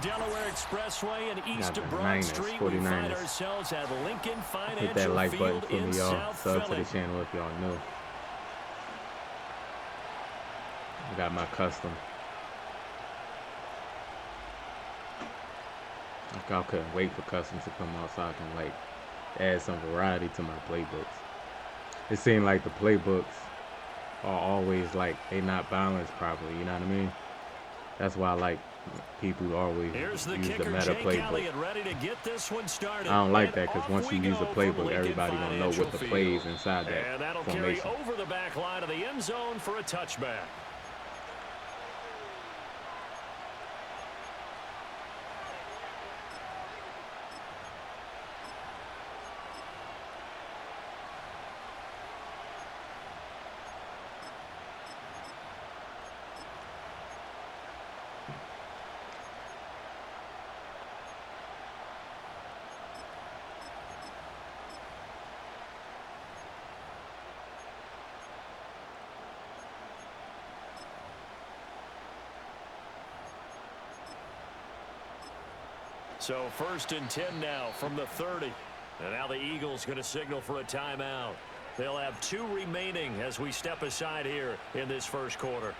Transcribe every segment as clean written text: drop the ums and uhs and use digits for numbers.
Delaware Expressway and east of Broad Niners, Street. 49ers. We find ourselves at Lincoln Hit that Financial like button Field for in me, y'all. South Sub to Philly. the channel if y'all new. I got my custom. Like, I couldn't wait for customs to come out so I can like add some variety to my playbooks. It seemed like the playbooks are always like they not balanced properly, you know what I mean? That's why I like people who always use the meta playbook. Ready to get this one started. I don't like that because once you use a playbook, everybody gonna know what the Field. plays inside that And that'll formation. carry over the back line of the end zone for a touchback. So 1st and 10 now from the 30. And now the Eagles going to signal for a timeout. They'll have 2 remaining as we step aside here in this first quarter.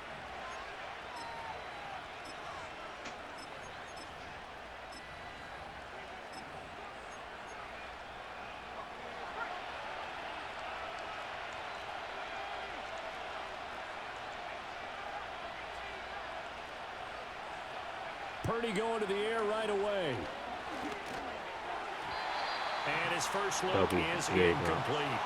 Purdy going to the air right away. And his first look is incomplete.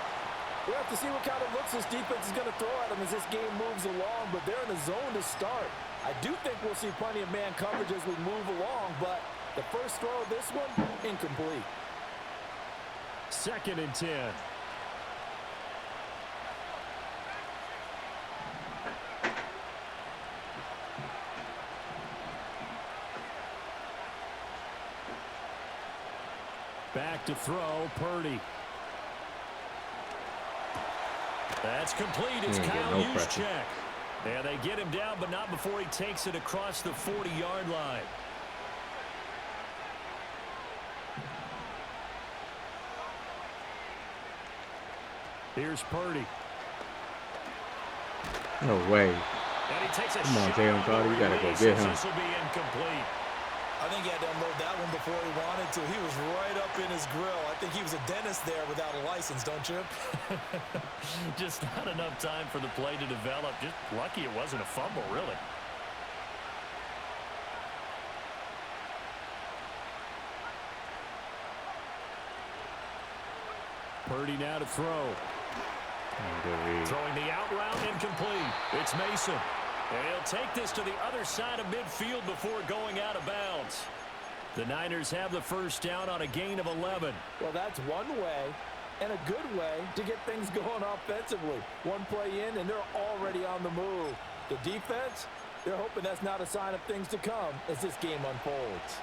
We'll have to see what kind of looks this defense is going to throw at him as this game moves along, but they're in the zone to start. I do think we'll see plenty of man coverage as we move along, but the first throw of this one, incomplete. 2nd and 10. Back to throw, Purdy. That's complete. It's Kyle Juszczyk. And they get him down, but not before he takes it across the 40-yard line. Here's Purdy. No way. And he takes a Come on, shot Jalen Carter, you gotta go get him. This will be incomplete. I think he had to unload that one before he wanted to. He was right up in his grill. I think he was a dentist there without a license, don't you? Just not enough time for the play to develop. Just lucky it wasn't a fumble, really. Purdy now to throw. Throwing the out route incomplete. It's Mason. And he'll take this to the other side of midfield before going out of bounds. The Niners have the first down on a gain of 11. Well, that's one way and a good way to get things going offensively. One play in, and they're already on the move. The defense, they're hoping that's not a sign of things to come as this game unfolds.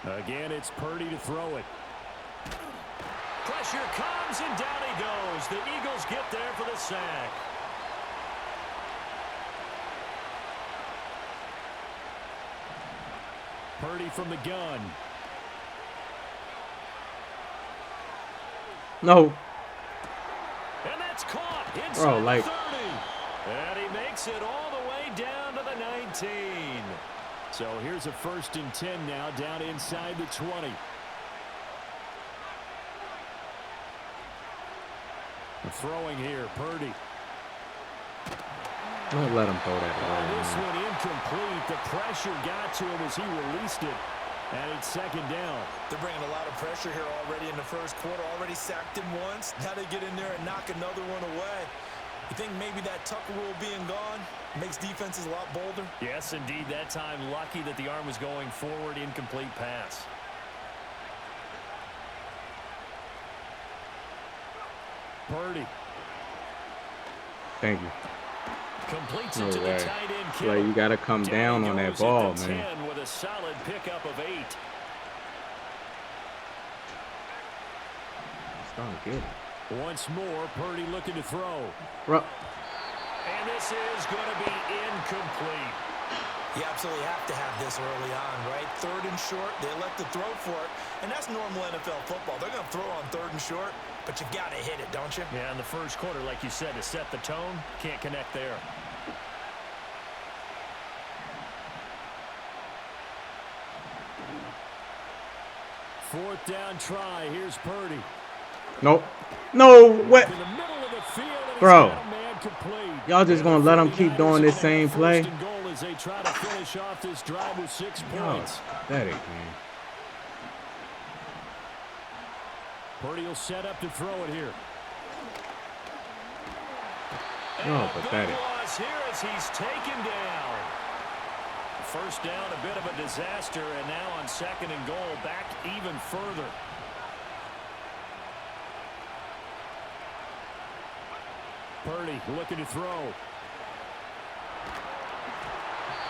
Again, it's Purdy to throw it. Pressure comes, and down he goes. The Eagles get there for the sack. Purdy from the gun. No. And that's caught inside like, the 30. And he makes it all the way down to the 19. So here's a 1st and 10 now down inside the 20. Throwing here, Purdy. Don't let him throw that away. This one incomplete. The pressure got to him as he released it. And it's 2nd down. They're bringing a lot of pressure here already in the first quarter. Already sacked him once. Now they get in there and knock another one away. You think maybe that Tucker rule being gone makes defenses a lot bolder? Yes, indeed. That time lucky that the arm was going forward. Incomplete pass. Purdy. Thank you. Completes it to the tight end. Like, you got to come down on that ball, man. With a solid pickup of 8. It's going to get it. Once more, Purdy looking to throw. Bro. And this is going to be incomplete. You absolutely have to have this early on, right? 3rd and short, they elect to throw for it, and that's normal NFL football. They're going to throw on 3rd and short, but you've got to hit it, don't you? Yeah, in the first quarter, like you said, to set the tone, can't connect there. Fourth down try. Here's Purdy. Nope. No, what? In the middle of the field, and Bro. he's got a man complete. Y'all just gonna let them keep doing this same play? First and goal as they try to finish off this drive with 6 points. Pathetic, man. Purdy will set up to throw it here. No, And a pathetic. big loss here as he's taken down. First down, a bit of a disaster, and now on 2nd and goal, back even further. Purdy looking to throw.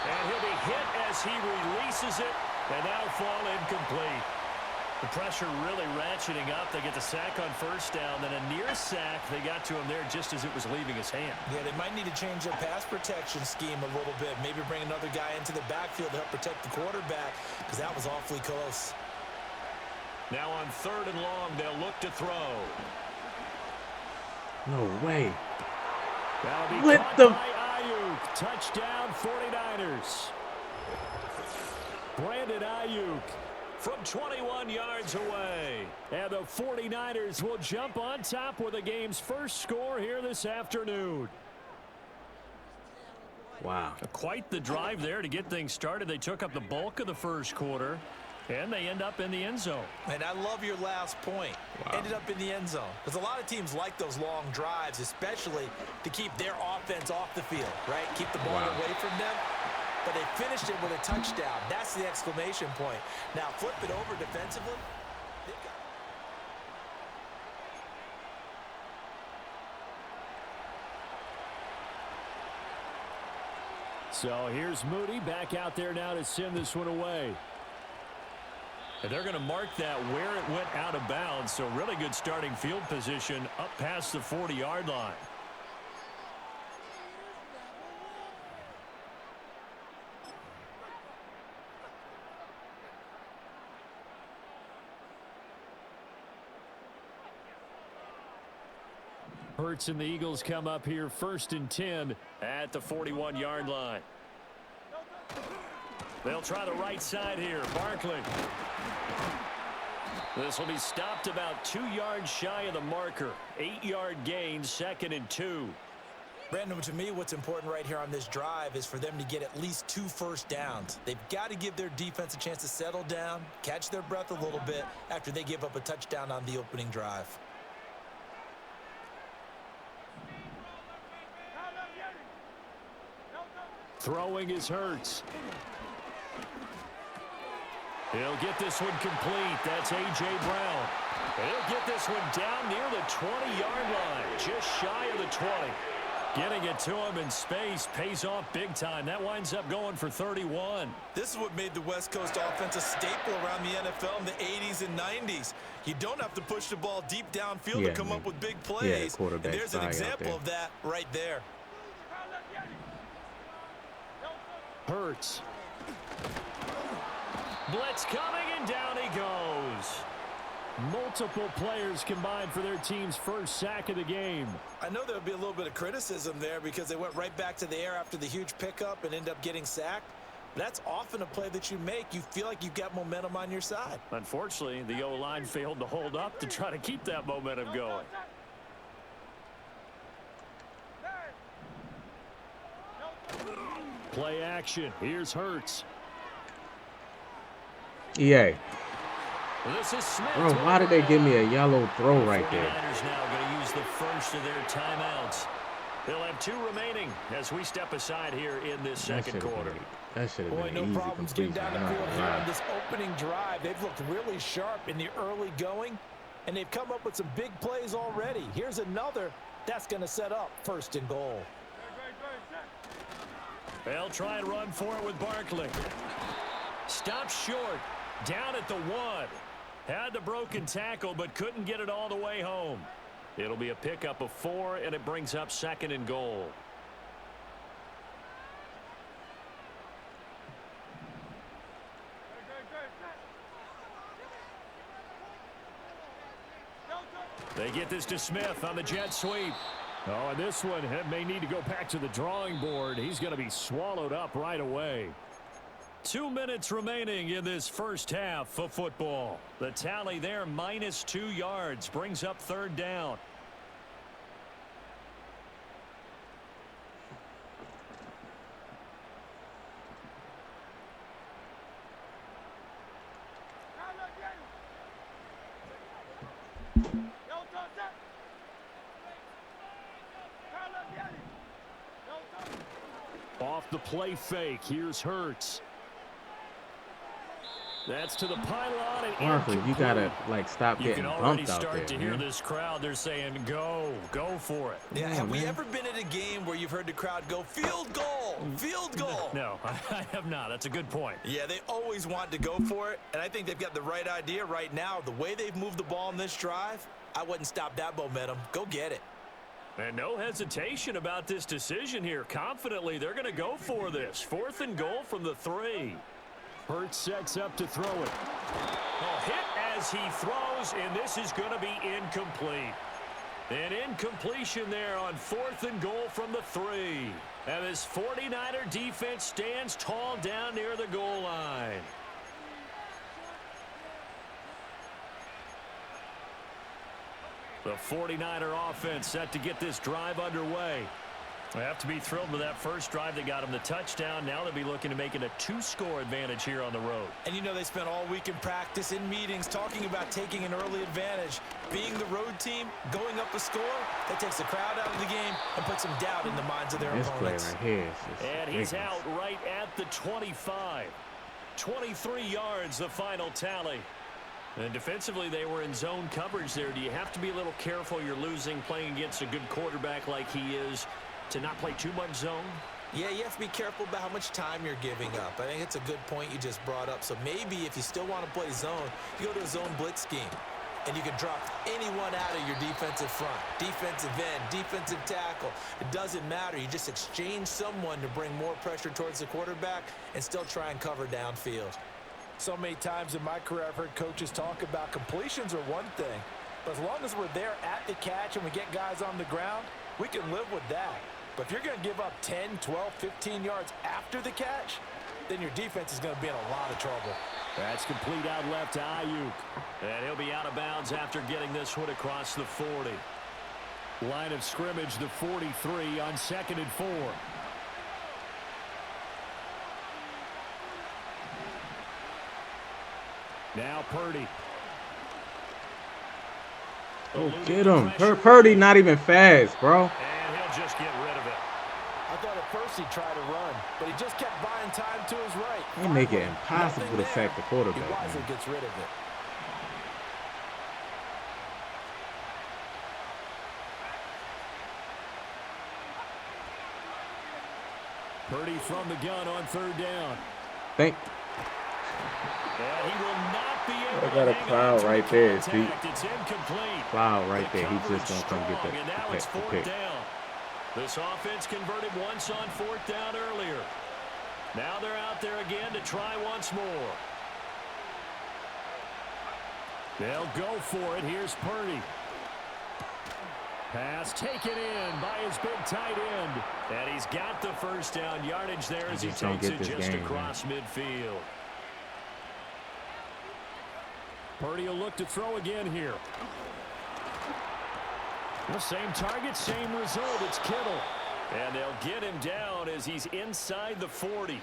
And he'll be hit as he releases it, and that'll fall incomplete. The pressure really ratcheting up. They get the sack on first down, then a near sack. They got to him there just as it was leaving his hand. Yeah, they might need to change their pass protection scheme a little bit. Maybe bring another guy into the backfield to help protect the quarterback, because that was awfully close. Now on 3rd and long, they'll look to throw. No way. That'll be What caught the? by Ayuk. Touchdown 49ers. Brandon Ayuk from 21 yards away. And the 49ers will jump on top with the game's first score here this afternoon. Wow. Quite the drive there to get things started. They took up the bulk of the first quarter, and they end up in the end zone. And I love your last point. Wow. Ended up in the end zone. Because a lot of teams like those long drives, especially to keep their offense off the field, right? Keep the ball away from them. But they finished it with a touchdown. That's the exclamation point. Now, flip it over defensively. So here's Moody back out there now to send this one away. And they're going to mark that where it went out of bounds. So really good starting field position up past the 40-yard line. Hurts and the Eagles come up here 1st and 10 at the 41-yard line. They'll try the right side here. Barkley. This will be stopped about 2 yards shy of the marker. 8-yard gain, 2nd and 2. Brandon, to me, what's important right here on this drive is for them to get at least 2 first downs. They've got to give their defense a chance to settle down, catch their breath a little bit after they give up a touchdown on the opening drive. Throwing is Hurts. He'll get this one complete. That's A.J. Brown. He'll get this one down near the 20-yard line, just shy of the 20. Getting it to him in space pays off big time. That winds up going for 31. This is what made the West Coast offense a staple around the NFL in the 80s and 90s. You don't have to push the ball deep downfield to come up with big plays. And there's an example of that right there. Hurts. Blitz coming, and down he goes. Multiple players combined for their team's first sack of the game. I know there would be a little bit of criticism there because they went right back to the air after the huge pickup and end up getting sacked. But that's often a play that you make. You feel like you've got momentum on your side. Unfortunately, the O-line failed to hold up to try to keep that momentum going. Play action. Here's Hurts. EA. This is Smith. Bro, why did they give me a yellow throw right there? 49ers now going to use the first of their timeouts. They'll have 2 remaining as we step aside here in this second quarter. That should have been no an easy problems getting completion. down the field here on Right. this opening drive. They've looked really sharp in the early going, and they've come up with some big plays already. Here's another that's going to set up 1st and goal. They'll try and run for it with Barkley. Stopped short. Down at the 1. Had the broken tackle, but couldn't get it all the way home. It'll be a pickup of 4, and it brings up 2nd and goal. They get this to Smith on the jet sweep. Oh, and this one may need to go back to the drawing board. He's going to be swallowed up right away. 2 minutes remaining in this first half of football. The tally there, -2 yards, brings up 3rd down. Off the play fake, here's Hurts. That's to the pylon. And Martha, you gotta like stop getting bumped out there. You can already start to hear this crowd. They're saying, "Go for it." Yeah, have we ever been at a game where you've heard the crowd go, "Field goal, field goal"? No, I have not. That's a good point. Yeah, they always want to go for it, and I think they've got the right idea right now. The way they've moved the ball in this drive, I wouldn't stop that momentum. Go get it. And no hesitation about this decision here. Confidently, they're going to go for this. 4th and goal from the 3. Hurts sets up to throw it. Hit as he throws, and this is going to be incomplete. An incompletion there on 4th and goal from the 3. And this 49er defense stands tall down near the goal line. The 49er offense set to get this drive underway. They have to be thrilled with that first drive that got them the touchdown. Now they'll be looking to make it a 2-score advantage here on the road. And you know they spent all week in practice, in meetings, talking about taking an early advantage. Being the road team, going up a score, that takes the crowd out of the game and puts some doubt in the minds of their opponents. This play right here is just and he's out right at the 25. 23 yards, the final tally. And defensively, they were in zone coverage there. Do you have to be a little careful? You're losing, playing against a good quarterback like he is, to not play too much zone? Yeah, you have to be careful about how much time you're giving up. I think it's a good point you just brought up. So maybe if you still want to play zone, you go to a zone blitz scheme. And you can drop anyone out of your defensive front. Defensive end, defensive tackle. It doesn't matter. You just exchange someone to bring more pressure towards the quarterback and still try and cover downfield. So many times in my career I've heard coaches talk about completions are one thing. But as long as we're there at the catch and we get guys on the ground, we can live with that. But if you're going to give up 10, 12, 15 yards after the catch, then your defense is going to be in a lot of trouble. That's complete out left to Ayuk. And he'll be out of bounds after getting this one across the 40. Line of scrimmage, the 43 on 2nd and 4. Now Purdy. Oh, get him. Purdy not even fast, bro. And he'll just get rid of it. I thought at first he'd try to run, but he just kept buying time to his right. They make it impossible to sack the quarterback. He wisely gets rid of it. Purdy from the gun on 3rd down. Think. And he will not be able I got a cloud right there, see? It's incomplete. Cloud right there. He just won't come get And now it's the 4th pick. down. This offense converted once on 4th down earlier. Now they're out there again to try once more. They'll go for it. Here's Purdy. Pass taken in by his big tight end. And he's got the first down yardage there as he takes it just across midfield. Purdy will look to throw again here. The same target, same result. It's Kittle. And they'll get him down as he's inside the 40.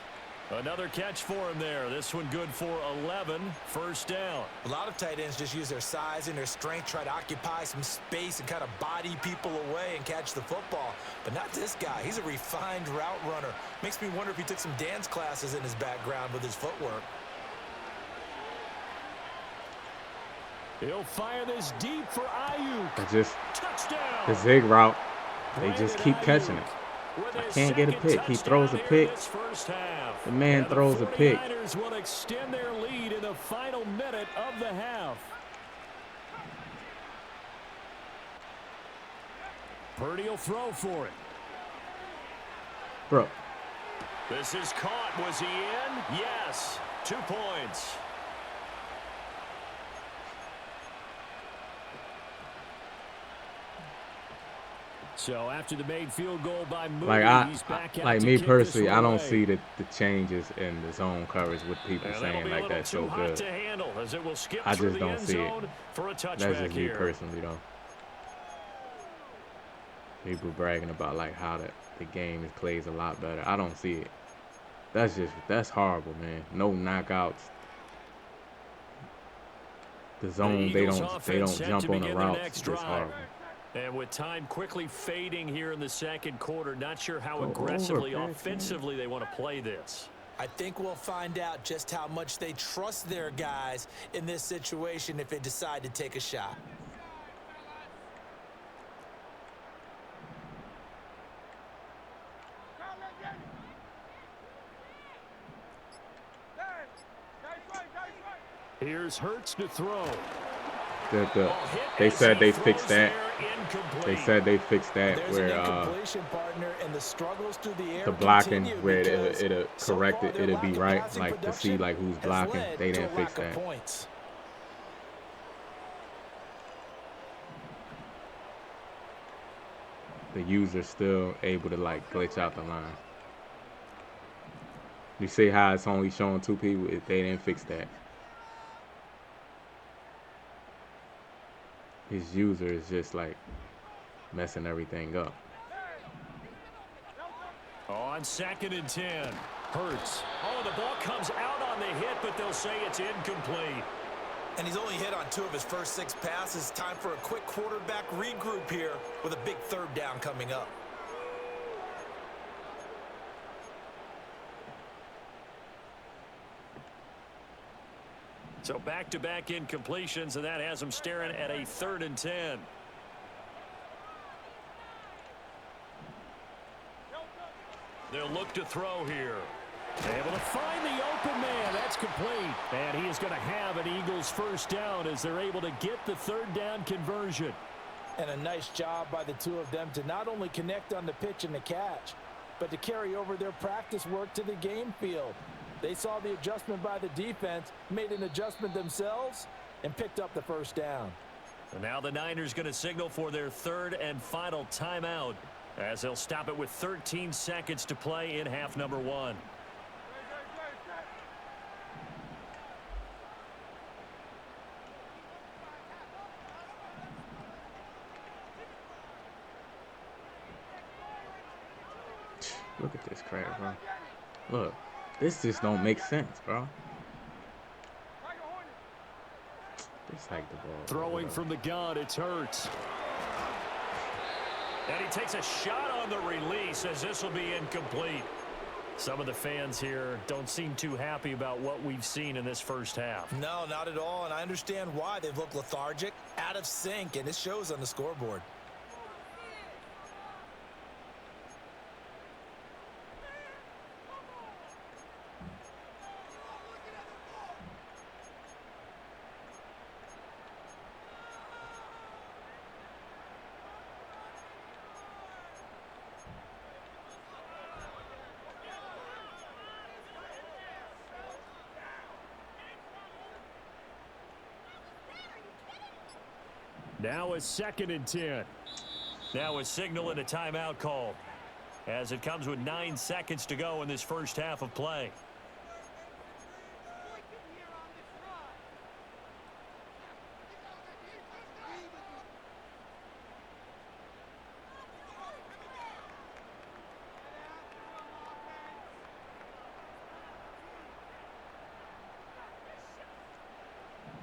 Another catch for him there. This one good for 11. First down. A lot of tight ends just use their size and their strength, try to occupy some space and kind of body people away and catch the football. But not this guy. He's a refined route runner. Makes me wonder if he took some dance classes in his background with his footwork. He'll fire this deep for Ayuk. Just touchdown. The zig route. They just keep catching it. I can't get a pick. He throws a pick. The man throws a pick. The 49ers will extend their lead in the final minute of the half. Purdy will throw for it. Bro. This is caught. Was he in? Yes. 2 points. So after the made field goal by Moody, he's back out like to me kick personally, this I one don't away. see the changes in the zone coverage with people And saying that'll be like a little that's too so hot good. to handle as it will skip I through just the don't end see it. zone for a touchback That's just me here. personally, though. People bragging about like how the game is plays a lot better. I don't see it. That's horrible, man. No knockouts. The zone, they Eagles don't offense set jump to on the begin their routes. next It's drive. horrible. And with time quickly fading here in the second quarter, not sure how Go aggressively, over, offensively they want to play this. I think we'll find out just how much they trust their guys in this situation if they decide to take a shot. Here's Hurts to throw. They said they fixed that. Incomplete. They said they fixed that There's where an incompletion, partner, and the struggles through the air the blocking continue where because it'll so correct far it, their it'll lack be of right, passing like to see production like who's has blocking. led They to a didn't fix lack of that. points. The user's still able to like glitch out the line. You see how it's only showing 2 people? They didn't fix that. His user is just like messing everything up. On 2nd and 10, Hurts. Oh, the ball comes out on the hit, but they'll say it's incomplete. And he's only hit on 2 of his first 6 passes. Time for a quick quarterback regroup here with a big 3rd down coming up. So back-to-back incompletions, and that has them staring at a 3rd and 10. They'll look to throw here. Able to find the open man. That's complete. And he is going to have an Eagles 1st down as they're able to get the 3rd down conversion. And a nice job by the 2 of them to not only connect on the pitch and the catch, but to carry over their practice work to the game field. They saw the adjustment by the defense, made an adjustment themselves, and picked up the 1st down. And now the Niners going to signal for their 3rd and final timeout as they'll stop it with 13 seconds to play in half number 1. Look at this crap, bro. Look, this just don't make sense, bro. Just like the ball. Throwing from the gun, it's Hurts. And he takes a shot on the release as this will be incomplete. Some of the fans here don't seem too happy about what we've seen in this 1st half. No, not at all, and I understand why. They've looked lethargic, out of sync, and it shows on the scoreboard. Now it's 2nd and 10. Now a signal and a timeout call as it comes with 9 seconds to go in this 1st half of play.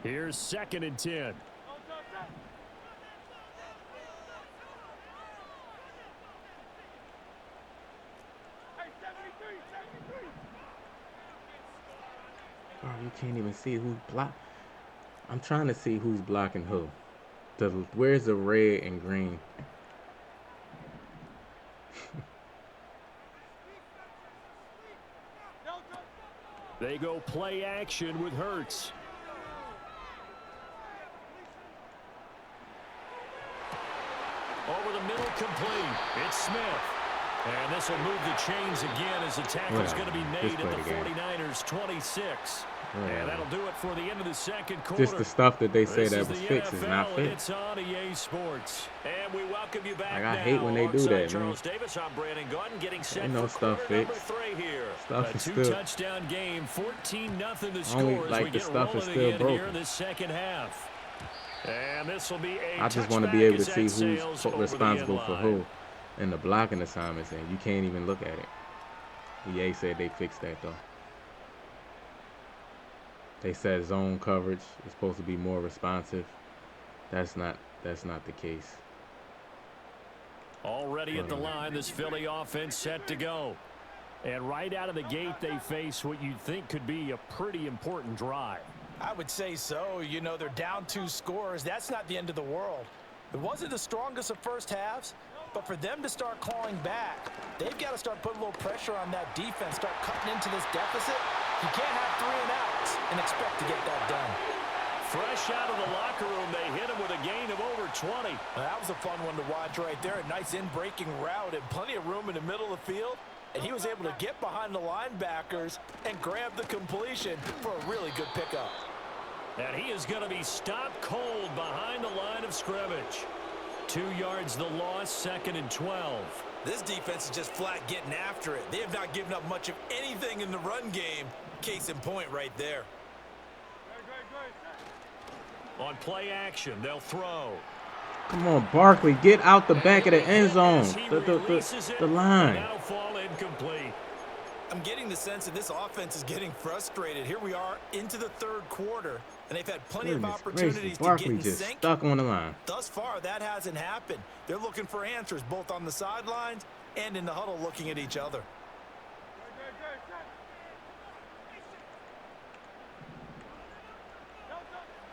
Here's 2nd and 10. Oh, you can't even see who's block. I'm trying to see who's blocking who. Where's the red and green? They go play action with Hurts. Over the middle complete. It's Smith. And this will move the chains again as the tackle's going to be made at the 49ers 26. And that'll do it for the end of the second quarter. Just the stuff that they say that was fixed is not fixed. It's on EA Sports. And we welcome you back I hate when they do that, Charles Davis, I'm Brandon Gordon, getting set ain't no for stuff fixed. here. Stuff a is still. Two-touchdown game, 14-0 the score Only as like we the get stuff is rolling still again broken. here in the second half. And this will be a I just want to be able to see who's responsible for who in the blocking assignments, and you can't even look at it. EA said they fixed that though. They said zone coverage is supposed to be more responsive. That's not the case. Already at the line, this Philly offense set to go. And right out of the gate, they face what you'd think could be a pretty important drive. I would say so. You know, they're down 2 scores. That's not the end of the world. It wasn't the strongest of first halves, but for them to start clawing back, they've got to start putting a little pressure on that defense, start cutting into this deficit. You can't have 3 and outs and expect to get that done. Fresh out of the locker room, they hit him with a gain of over 20. That was a fun one to watch right there. A nice in-breaking route and plenty of room in the middle of the field. And he was able to get behind the linebackers and grab the completion for a really good pickup. And he is going to be stopped cold behind the line of scrimmage. 2 yards the loss, 2nd and 12. This defense is just flat getting after it. They have not given up much of anything in the run game. Case in point right there. On play action, they'll throw. Come on, Barkley, get out the back of the end zone. The line. That'll fall incomplete. I'm getting the sense that this offense is getting frustrated. Here we are into the 3rd quarter, and they've had plenty of opportunities to get in sync. Stuck on the line. Thus far, that hasn't happened. They're looking for answers both on the sidelines and in the huddle looking at each other.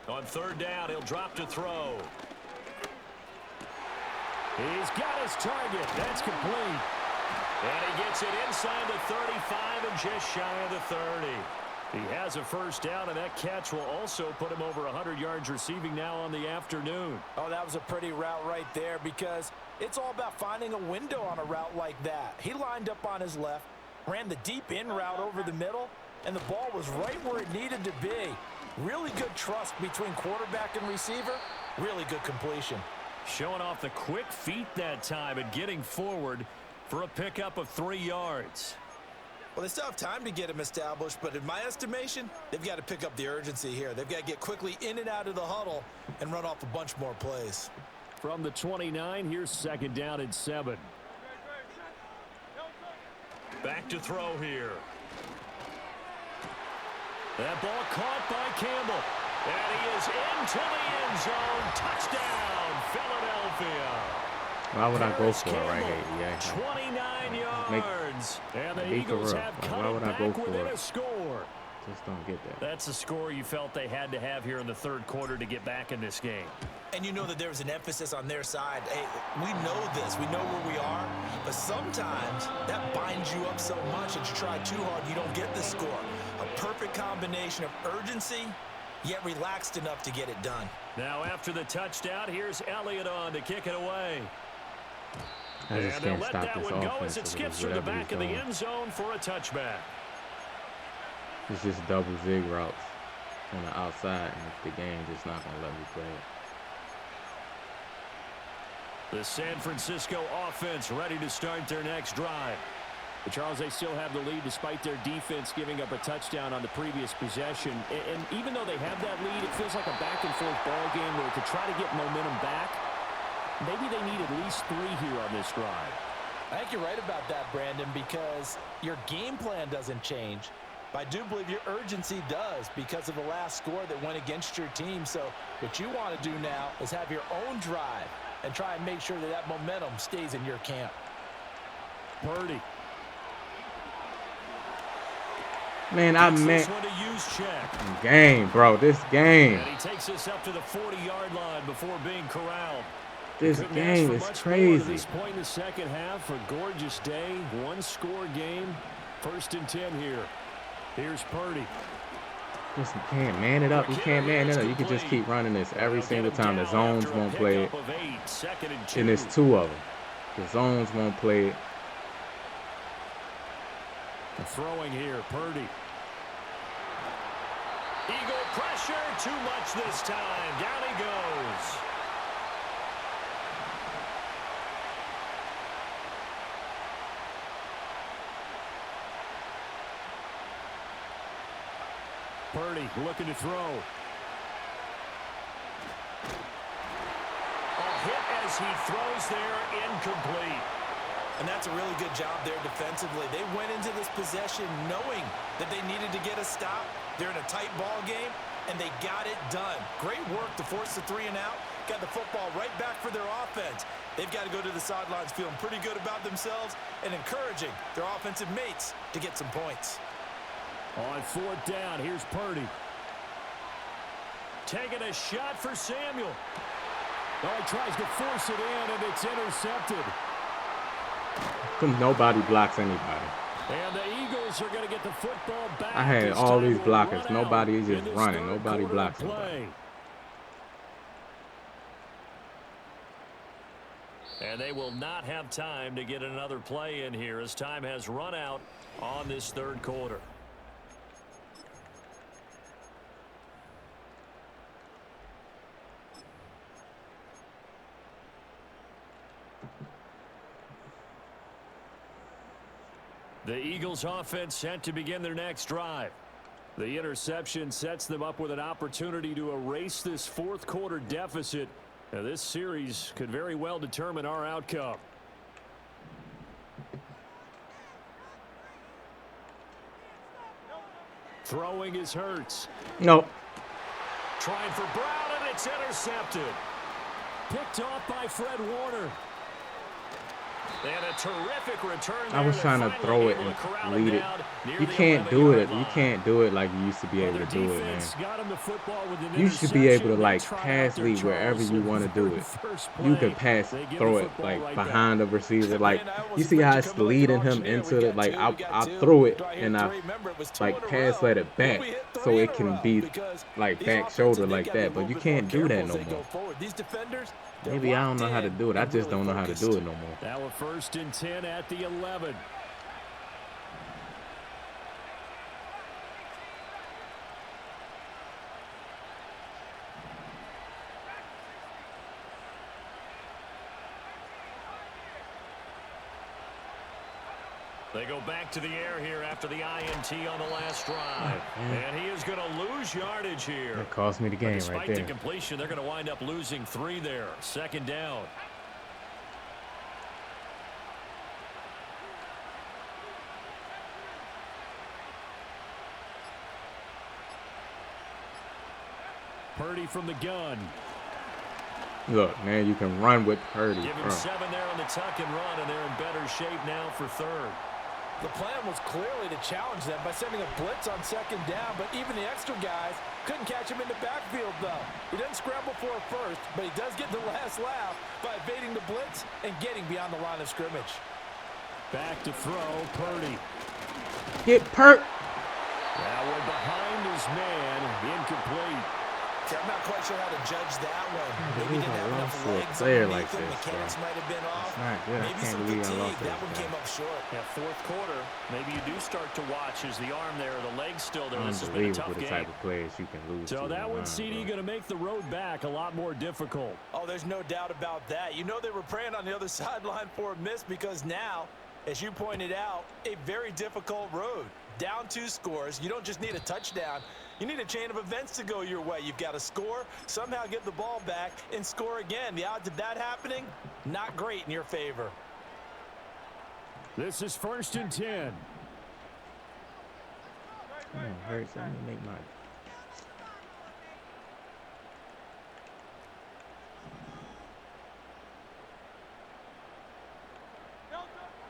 On 3rd down, he'll drop to throw. He's got his target. That's complete. And he gets it inside the 35 and just shy of the 30. He has a first down, and that catch will also put him over 100 yards receiving now on the afternoon. Oh, that was a pretty route right there because it's all about finding a window on a route like that. He lined up on his left, ran the deep in route over the middle, and the ball was right where it needed to be. Really good trust between quarterback and receiver. Really good completion. Showing off the quick feet that time and getting forward for a pickup of 3 yards. Well, they still have time to get him established, but in my estimation, they've got to pick up the urgency here. They've got to get quickly in and out of the huddle and run off a bunch more plays. From the 29, here's 2nd down and 7. Back to throw here. That ball caught by Campbell. And he is into the end zone. Touchdown, Philadelphia. Why would I go for it right here? Yeah. 29 yards. And the Eagles have cut it back within a score. Just don't get that. That's the score you felt they had to have here in the 3rd quarter to get back in this game. And you know that there's an emphasis on their side. Hey, we know this. We know where we are. But sometimes that binds you up so much that you try too hard, you don't get the score. A perfect combination of urgency, yet relaxed enough to get it done. Now after the touchdown, here's Elliott on to kick it away. I just and they'll can't let stop that this one go offense as it skips through the back of the end zone for a touchback. It's just double zig routes on the outside, and the game just not going to let me play it. The San Francisco offense ready to start their next drive. But Charles, they still have the lead despite their defense giving up a touchdown on the previous possession. And even though they have that lead, it feels like a back-and-forth ball game where to try to get momentum back, maybe they need at least 3 here on this drive. I think you're right about that, Brandon, because your game plan doesn't change. I do believe your urgency does because of the last score that went against your team. So what you want to do now is have your own drive and try and make sure that that momentum stays in your camp. Purdy. Man, I meant game, bro. This game. And he takes us up to the 40-yard line before being corralled. This game is crazy. At this point in the second half, a gorgeous day, 1-score game. 1st and 10 here. Here's Purdy. Just can't man it up. You can't man it up. You can just keep running this every single time. The zones won't play it. And it's 2 of them. The zones won't play it. Throwing here, Purdy. Eagle pressure, too much this time. Down he goes. Purdy looking to throw. A hit as he throws there, incomplete. And that's a really good job there defensively. They went into this possession knowing that they needed to get a stop. They're in a tight ball game, and they got it done. Great work to force the 3 and out. Got the football right back for their offense. They've got to go to the sidelines feeling pretty good about themselves and encouraging their offensive mates to get some points. On 4th down, here's Purdy. Taking a shot for Samuel. Oh, he tries to force it in, and it's intercepted. Nobody blocks anybody. And the Eagles are going to get the football back. I had all these blockers. Nobody is just running. Nobody blocks nobody. And they will not have time to get another play in here as time has run out on this 3rd quarter. The Eagles offense set to begin their next drive. The interception sets them up with an opportunity to erase this 4th quarter deficit. Now, this series could very well determine our outcome. Throwing is Hurts. Nope. Trying for Brown, and it's intercepted. Picked off by Fred Warner. And a terrific return. I was trying to throw it and lead it. You can't do it. You can't do it like you used to be able to do it, man. You should be able to like pass lead wherever you want to do it. You can pass, throw it like behind the receiver. Like you see how it's leading him into it. Like I threw it and I like pass let it back so it can be like back shoulder like that. But you can't do that no more. Maybe I don't know how to do it. I just don't know how to do it no more. Now a 1st and 10 at the 11. They go back to the air here after the INT on the last drive. And he is going to lose yardage here. That cost me the game right there. Despite the completion, they're going to wind up losing 3 there. 2nd down. Purdy from the gun. Look, man, you can run with Purdy. Give him 7 there on the tuck and run, and they're in better shape now for 3rd. The plan was clearly to challenge them by sending a blitz on 2nd down, but even the extra guys couldn't catch him in the backfield, though. He doesn't scramble for a first, but he does get the last laugh by evading the blitz and getting beyond the line of scrimmage. Back to throw, Purdy. Get Pert. That one behind his man, incomplete. I'm not quite sure how to judge that one. Maybe didn't have enough legs player underneath like him. this, Mechanics might have been off. Maybe some fatigue. That one came up short. Yeah, 4th quarter. Maybe you do start to watch as the arm there, the leg's still there. This has been a tough the game. type of players you can lose. So that one, CD, going to make the road back a lot more difficult. Oh, there's no doubt about that. You know they were praying on the other sideline for a miss because now, as you pointed out, a very difficult road. Down 2 scores. You don't just need a touchdown. You need a chain of events to go your way. You've got to score, somehow get the ball back, and score again. The odds of that happening, not great in your favor. This is 1st and 10. Come on, Hurts. I'm going to make my...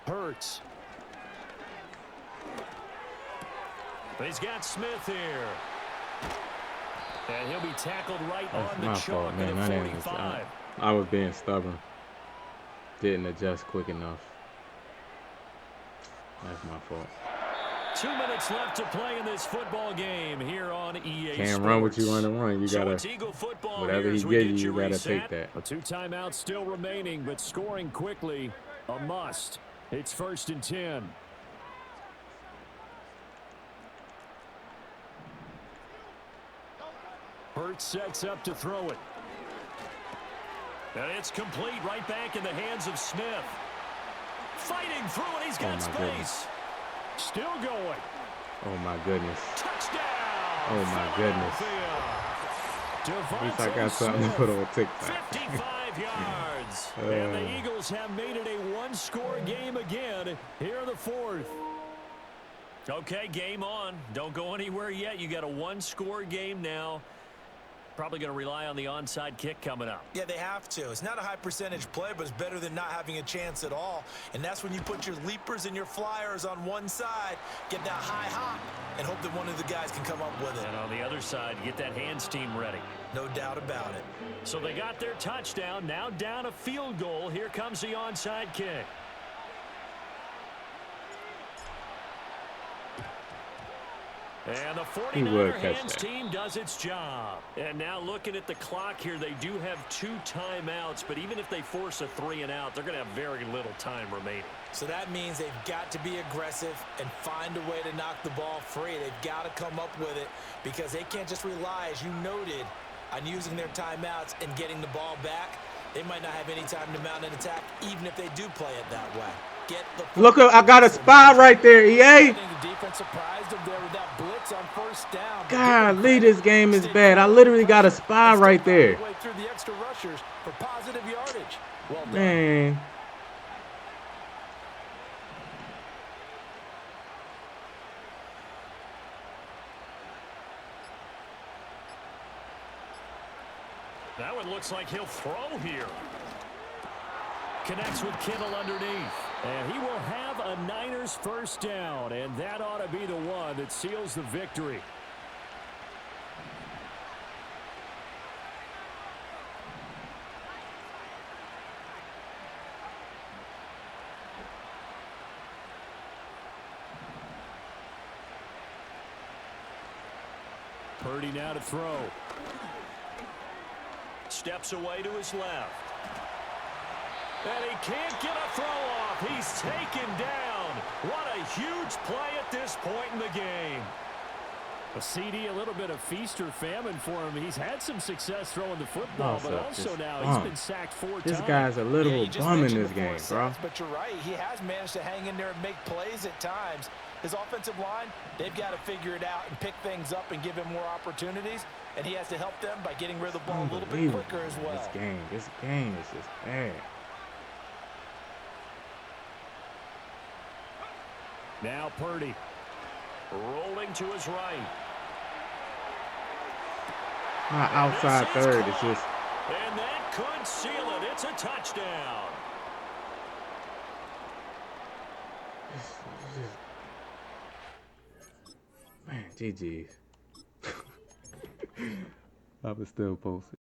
Hurts. He's got Smith here. And he'll be tackled right That's on the my chalk fault, man. of the 45. I was being stubborn. Didn't adjust quick enough. That's my fault. 2 minutes left to play in this football game here on EA Can't Sports. run what you want to run. You So gotta, it's Eagle football whatever here he as we gives get you, you gotta reset. take that. A 2 timeouts still remaining, but scoring quickly, a must. It's 1st and 10. Hurts sets up to throw it. And it's complete right back in the hands of Smith. Fighting through it, he's got my space. goodness. Still going. Oh my goodness. Touchdown! Oh my goodness. At least I got something to put on TikTok. 55 yards. And the Eagles have made it a one-score game again here in the 4th. Okay, game on. Don't go anywhere yet. You got a one-score game now. Probably going to rely on the onside kick coming up. Yeah, they have to. It's not a high percentage play, but it's better than not having a chance at all. And that's when you put your leapers and your flyers on one side, get that high hop, and hope that one of the guys can come up with it. And on the other side, get that hands team ready. No doubt about it. So they got their touchdown. Now down a field goal. Here comes the onside kick. And the 49er hands team does its job. And now looking at the clock here, they do have 2 timeouts, but even if they force a 3-and-out, they're going to have very little time remaining. So that means they've got to be aggressive and find a way to knock the ball free. They've got to come up with it because they can't just rely, as you noted, on using their timeouts and getting the ball back. They might not have any time to mount an attack, even if they do play it that way. Look, I got a spy right there, EA. Golly, this game is bad. I literally got a spy right there. Man. That one looks like he'll throw here. Connects with Kittle underneath. And he will have a Niners first down, and that ought to be the one that seals the victory. Purdy now to throw. Steps away to his left. And he can't get a throw off. He's taken down. What a huge play at this point in the game. A CD, a little bit of feast or famine for him. He's had some success throwing the football, but also now he's been sacked 4 times. This guy's a literal bum in this game, bro. But you're right. He has managed to hang in there and make plays at times. His offensive line, they've got to figure it out and pick things up and give him more opportunities. And he has to help them by getting rid of the ball a little bit quicker as well. This game is just bad. Now Purdy. Rolling to his right. My outside third is just... And that could seal it. It's a touchdown. Man, GG's. I was still posted.